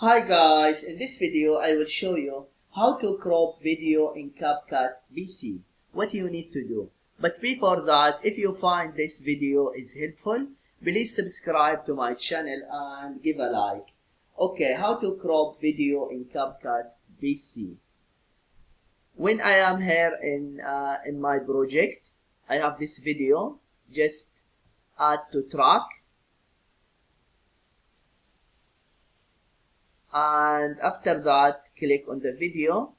Hi guys, in this video I will show you how to crop video in CapCut PC. What you need to do. But before that, if you find this video is helpful, please subscribe to my channel and give a like. Okay, how to crop video in CapCut PC. When I am here in my project, I have this video. Just add to track. And after that, click on the video,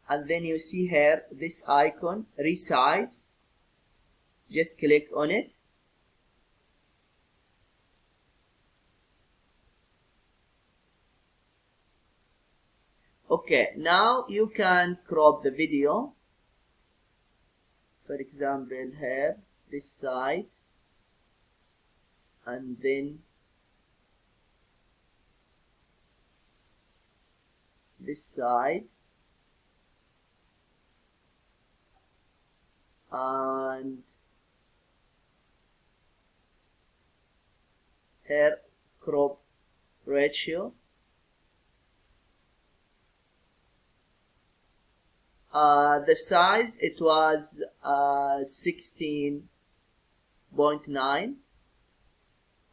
and then you see here this icon, resize. Just click on it. Okay, now you can crop the video. For example, here, this side, and then this side, and here crop ratio, the size it was 16.9,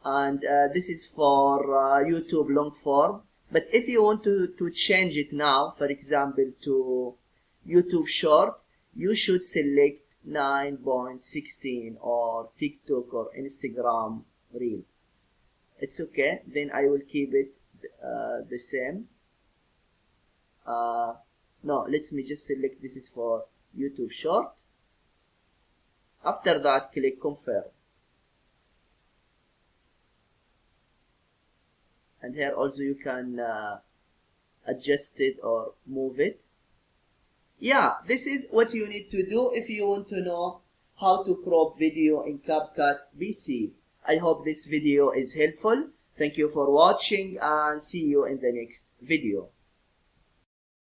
and this is for YouTube long form. But if you want to change it now, for example, to YouTube short, you should select 9.16 or TikTok or Instagram reel. It's okay. Then I will keep it the same. No, let me just select this is for YouTube short. After that, click confirm. And here also you can adjust it or move it. Yeah, this is what you need to do if you want to know how to crop video in CapCut PC. I hope this video is helpful. Thank you for watching and see you in the next video.